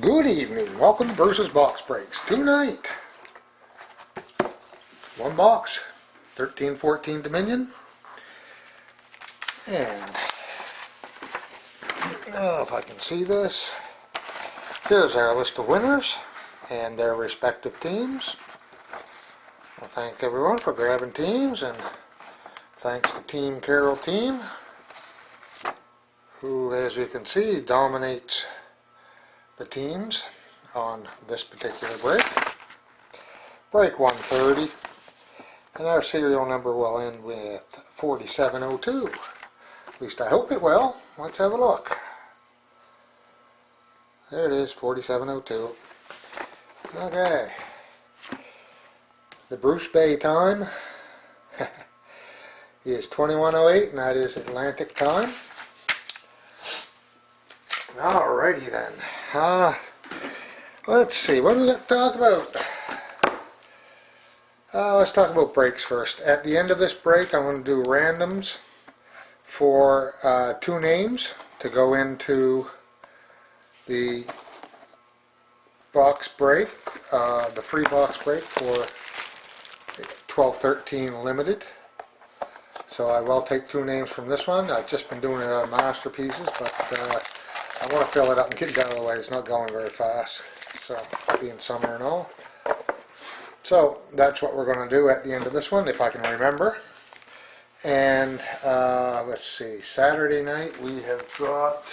Good evening. Welcome to Bruce's Box Breaks. Tonight, one box, 1314 Dominion. And, if I can see this, here's our list of winners and their respective teams. I thank everyone for grabbing teams, and thanks to Team Carroll team, who, as you can see, dominates the teams on this particular break. Break 130, and our serial number will end with 4702. At least I hope it will. Let's have a look. There it is, 4702. Okay. The Bruce Bay time is 2108, and that is Atlantic time. Alrighty then. Let's see, what do we got to talk about? Let's talk about breaks first. At the end of this break, I'm going to do randoms for two names to go into the box break, the free box break for 1213 Limited. So I will take two names from this one. I've just been doing it on masterpieces, but I want to fill it up and get it out of the way. It's not going very fast, so being summer and all. So that's what we're going to do at the end of this one, if I can remember. And let's see, Saturday night we have got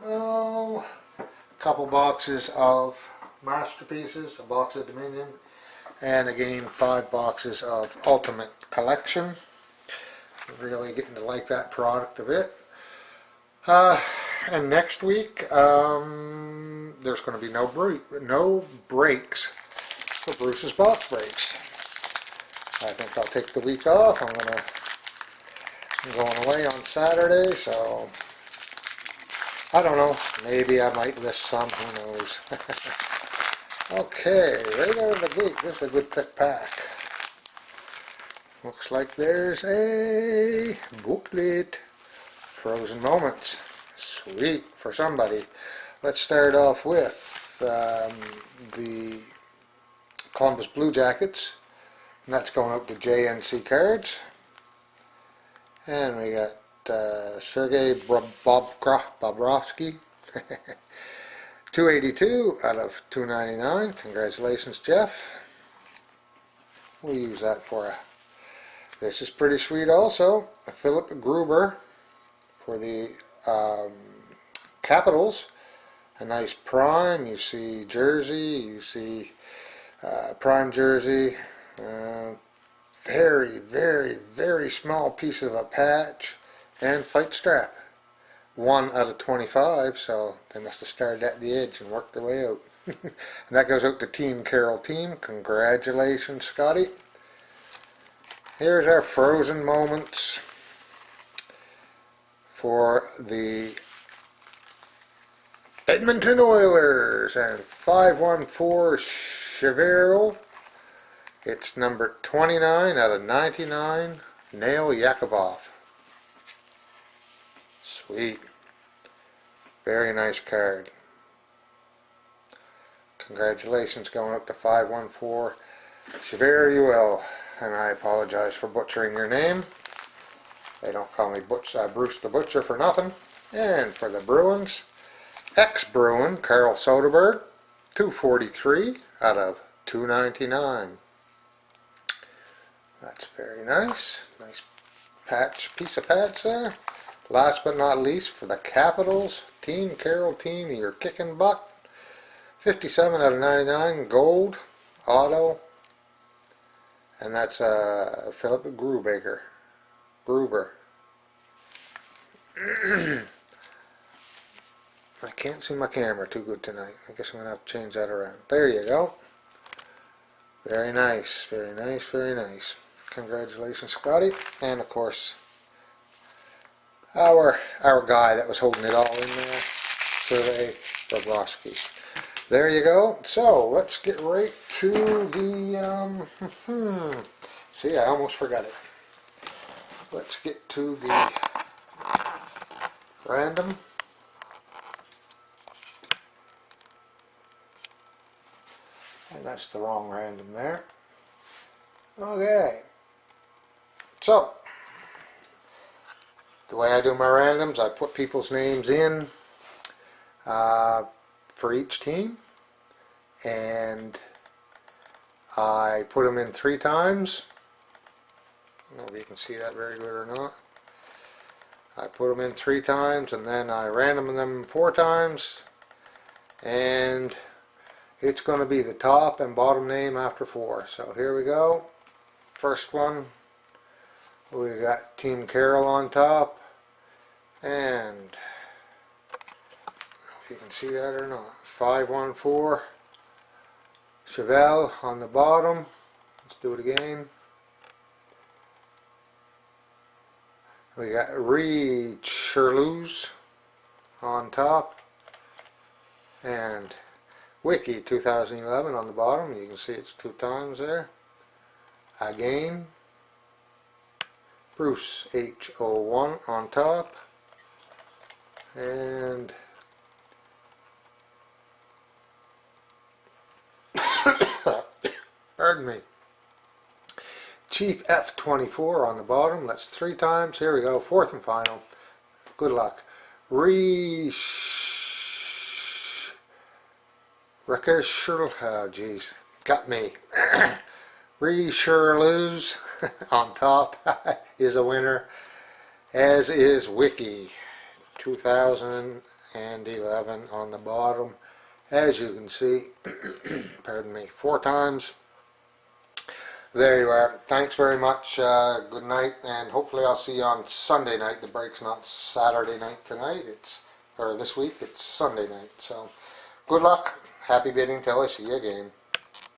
a couple boxes of masterpieces, a box of Dominion, and again 5 boxes of Ultimate Collection. Really getting to like that product a bit. And next week there's going to be no breaks for Bruce's Box Breaks. I think I'll take the week off. I'm going away on Saturday, so I don't know. Maybe I might list some. Who knows? Okay, right out of the gate, this is a good thick pack. Looks like there's a booklet. Frozen Moments. Sweet for somebody. Let's start off with the Columbus Blue Jackets. And that's going out to JNC Cards. And we got Sergei Bobrovsky. 282 out of 299. Congratulations, Jeff. We'll use that for a. This is pretty sweet also. Philip Gruber for the Capitals. A nice prime. You see jersey. You see prime jersey. Very, very, very small piece of a patch and fight strap. 1 out of 25, so they must have started at the edge and worked their way out. And that goes out to Team Carroll team. Congratulations, Scotty. Here's our Frozen Moments for the Edmonton Oilers and 514 Chevrolet. It's number 29 out of 99, Nail Yakubov. Sweet. Very nice card. Congratulations going up to 514 Chevrolet. And I apologize for butchering your name. They don't call me Bruce the Butcher for nothing. And for the Bruins, ex-Bruin Carl Soderberg, 243 out of 299. That's very nice. Nice piece of patch there. Last but not least, for the Capitals, Team Carroll team, you're kicking butt. 57 out of 99, gold, auto. And that's Philip Gruber. I can't see my camera too good tonight. I guess I'm going to have to change that around. There you go. Very nice, very nice, very nice. Congratulations, Scotty. And of course, our guy that was holding it all in there, Sergei Bobrovsky. There you go. So let's get right to the see, I almost forgot it. Let's get to the random And that's the wrong random there. Okay. So, the way I do my randoms, I put people's names in for each team, and I put them in 3 times. I don't know if you can see that very good or not. I put them in 3 times, and then I random them 4 times, and it's going to be the top and bottom name after 4. So here we go. First one, we got Team Carol on top, and if you can see that or not, 514. Chevelle on the bottom. Let's do it again. We got Reed Sherlouse on top, and Wiki 2011 on the bottom. You can see it's 2 times there. Again, Bruce H01 on top, and pardon me, Chief F24 on the bottom. That's 3 times. Here we go, 4th and final. Good luck. Oh geez, got me. Sherlouse on top is a winner, as is Wiki 2011 on the bottom. As you can see, pardon me, 4 times. There you are. Thanks very much. Good night, and hopefully I'll see you on Sunday night. The break's not Saturday night tonight. Or this week. It's Sunday night. So, good luck. Happy bidding till I see you again.